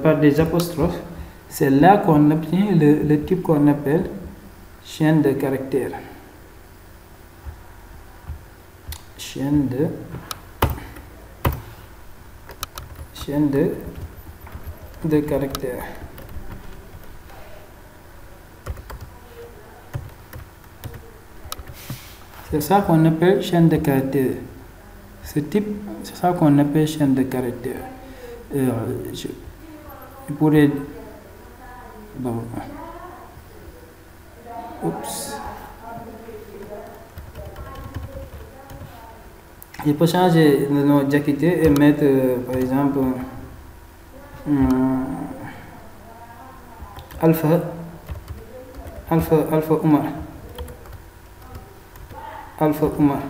par des apostrophes, c'est là qu'on obtient le type qu'on appelle chaîne de caractères. Chaîne de caractères. C'est ça qu'on appelle chaîne de caractères. Ce type, c'est ça qu'on appelle chaîne de caractères. Je pourrais... Bon. Oups. Je peux changer le nom Diakité et mettre, par exemple, Alpha Oumar. Alpha Oumar.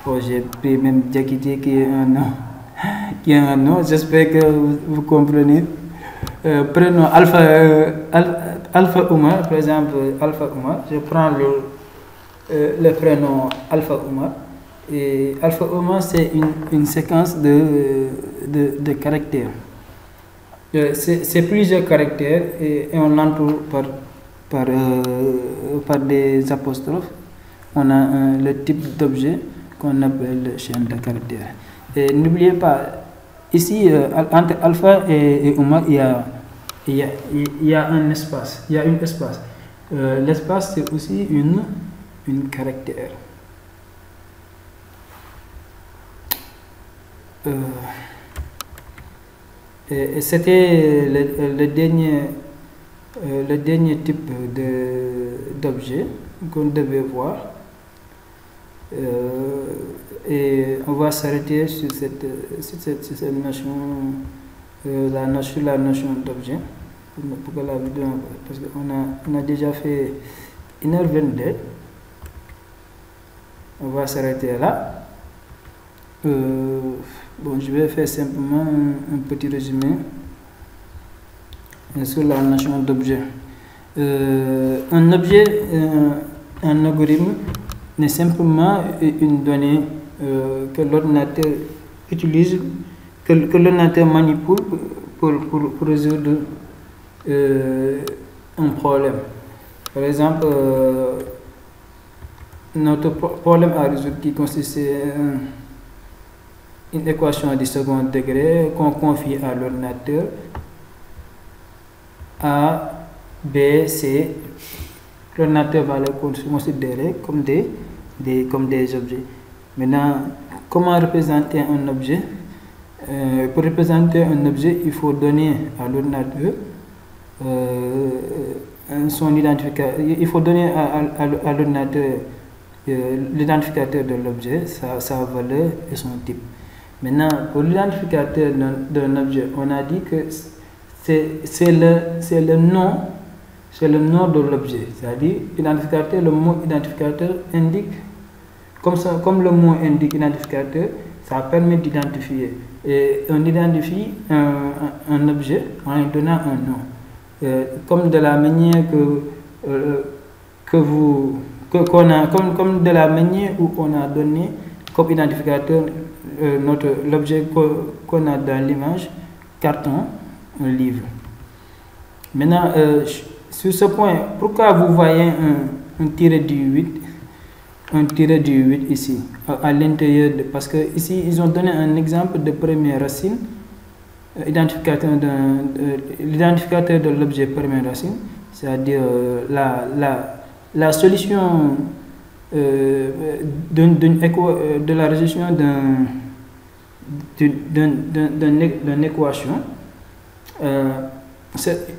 Oh, j'ai pris même Diakité qui est un nom. J'espère que vous comprenez. Prénom Alpha Oumar, par exemple, Alpha Oumar. Je prends le prénom Alpha Oumar. Et Alpha Oumar, c'est une séquence de caractères. C'est plusieurs caractères et on l'entoure par des apostrophes. On a le type d'objet qu'on appelle chaîne de caractères. Et n'oubliez pas, ici, entre Alpha et Oumar, il y a un espace. Il y a un espace. L'espace, c'est aussi une caractère. Et c'était le dernier type d'objet qu'on devait voir. Et on va s'arrêter sur cette notion, la notion d'objet, pour que la vidéo, parce qu'on a déjà fait 1h22. On va s'arrêter là. Bon, je vais faire simplement un petit résumé sur la notion d'objet. Un objet, un algorithme, n'est simplement une donnée que l'ordinateur utilise, que l'ordinateur manipule pour résoudre un problème. Par exemple, notre problème à résoudre qui consistait une équation du second degré qu'on confie à l'ordinateur A, B, C. L'ordinateur va les considérer comme des objets. Maintenant, comment représenter un objet? Pour représenter un objet, il faut donner à l'ordinateur son identificateur. Il faut donner à l'ordinateur l'identificateur de l'objet, sa valeur et son type. Maintenant, pour l'identificateur d'un objet, on a dit que c'est le nom de l'objet. C'est-à-dire, identificateur, le mot identificateur indique, comme le mot indique identificateur, ça permet d'identifier. Et on identifie un objet en lui donnant un nom. Comme de la manière comme de la manière où on a donné comme identificateur l'objet qu'on a dans l'image, carton, un livre. Maintenant, sur ce point, pourquoi vous voyez un tiré du 8 ici, à l'intérieur parce que ici, ils ont donné un exemple de première racine, l'identificateur de l'objet première racine, c'est-à-dire la solution de la résolution d'une équation.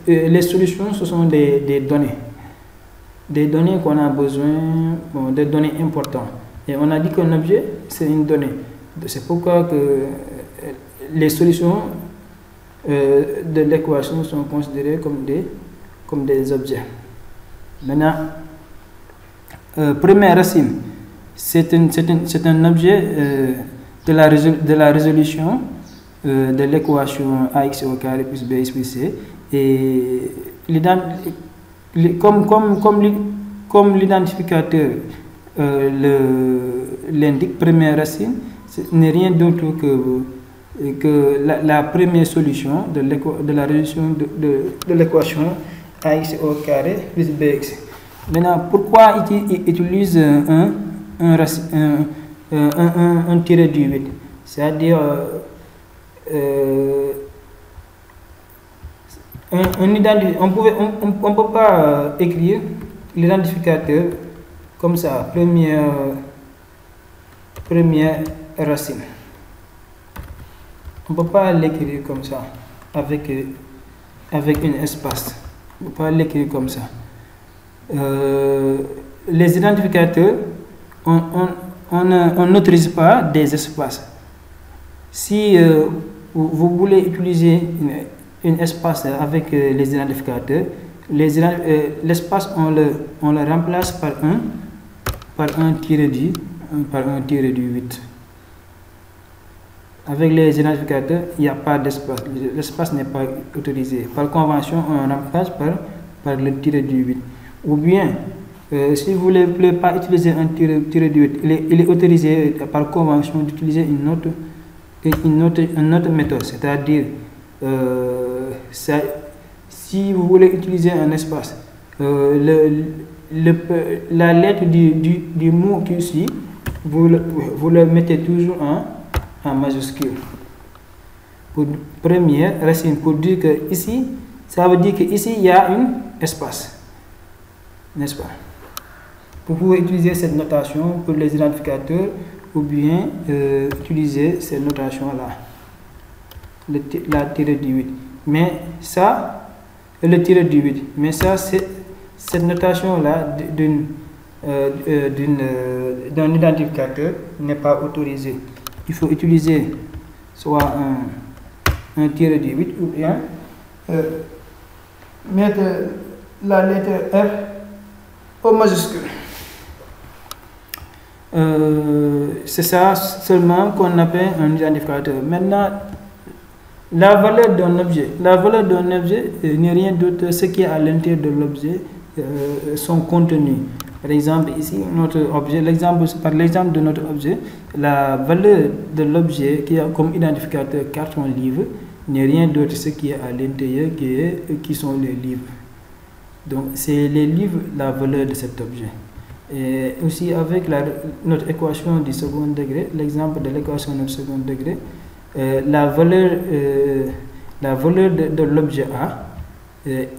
Les solutions, ce sont des données. Des données qu'on a besoin, des données importantes. Et on a dit qu'un objet, c'est une donnée. C'est pourquoi que les solutions de l'équation sont considérées comme des objets. Maintenant, première racine, c'est un objet de la résolution de l'équation ax au carré plus bx plus c. Et comme l'identificateur l'indique, première racine n'est rien d'autre que la première solution de la résolution de l'équation ax au carré plus bx. Maintenant, pourquoi utilise un tiré du 8? C'est-à-dire on ne peut pas écrire l'identificateur comme ça, première racine. On ne peut pas l'écrire comme ça, avec un espace. On ne peut pas l'écrire comme ça. Les identificateurs, on n'autorise pas des espaces. Si vous voulez utiliser un espace avec les identificateurs, l'espace on le remplace par un tiré du 8. Avec les identificateurs, il n'y a pas d'espace. L'espace n'est pas autorisé. Par convention, on remplace par le tiré du 8. Ou bien, si vous ne voulez pas utiliser un tiré du 8, il est autorisé par convention d'utiliser une autre méthode. C'est-à-dire, si vous voulez utiliser un espace, la lettre du mot qui suit, vous le mettez toujours en majuscule. Pour première racine, pour dire que ici, ça veut dire qu'ici il y a un espace. N'est-ce pas? Vous pouvez utiliser cette notation pour les identificateurs ou bien utiliser cette notation-là, la tirée du 8. Mais ça, le tiré du 8. Mais ça, cette notation-là d'un identificateur n'est pas autorisée. Il faut utiliser soit un tiré du 8 ou bien mettre la lettre R au majuscule. C'est ça seulement qu'on appelle un identificateur. Maintenant, la valeur d'un objet n'est rien d'autre que ce qui est à l'intérieur de l'objet, son contenu. Par exemple, ici, notre objet, par l'exemple de notre objet, la valeur de l'objet qui a comme identificateur carton livre n'est rien d'autre que ce qui est à l'intérieur, qui sont les livres. Donc, c'est les livres, la valeur de cet objet. Et aussi avec notre équation du second degré, l'exemple de l'équation du second degré, la valeur de l'objet A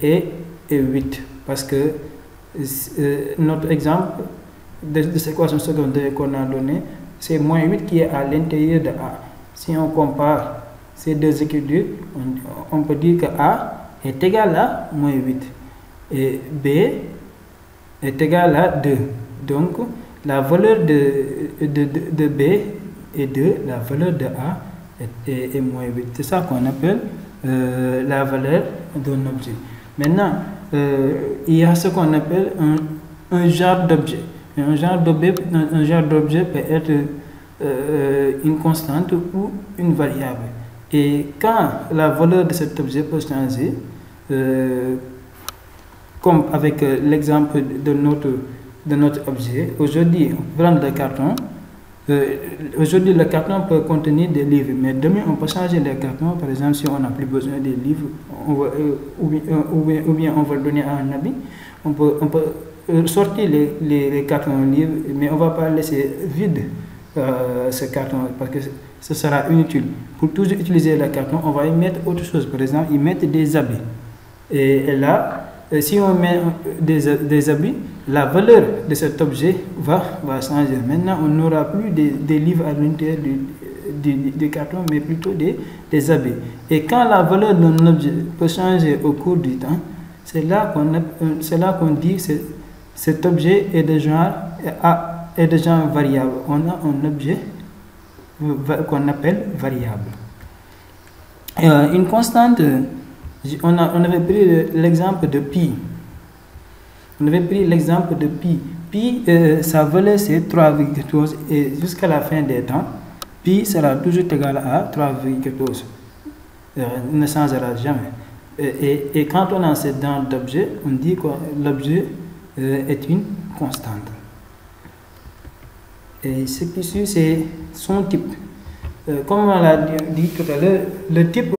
est 8, parce que notre exemple de cette équation secondaire qu'on a donné, c'est moins 8 qui est à l'intérieur de A. Si on compare ces deux équilibres, on peut dire que A est égal à moins 8 et B est égal à 2. Donc la valeur de B est 2, la valeur de A est moins 8. C'est ça qu'on appelle la valeur d'un objet. Maintenant, il y a ce qu'on appelle un genre d'objet. Un genre d'objet peut être une constante ou une variable. Et quand la valeur de cet objet peut changer, comme avec l'exemple de notre objet, aujourd'hui, on prend le carton. Aujourd'hui, le carton peut contenir des livres, mais demain, on peut changer les cartons. Par exemple, si on n'a plus besoin des livres, ou bien on va le donner à un ami, on peut sortir les cartons livres, mais on ne va pas laisser vide ce carton, parce que ce sera inutile. Pour toujours utiliser le carton, on va y mettre autre chose. Par exemple, y mettre des habits. Et là, si on met des habits, la valeur de cet objet va changer. Maintenant, on n'aura plus des livres à l'intérieur du carton, mais plutôt des habits. Et quand la valeur d'un objet peut changer au cours du temps, c'est là qu'on dit que cet objet est de genre variable. On a un objet qu'on appelle variable. Une constante, on avait pris l'exemple de pi. Pi, sa valeur c'est 3,14 et jusqu'à la fin des temps, pi sera toujours égal à 3,14. Ne changera jamais. Et quand on a ce genre d'objet, on dit que l'objet est une constante. Et ce qui suit, c'est son type. comme on l'a dit tout à l'heure, le type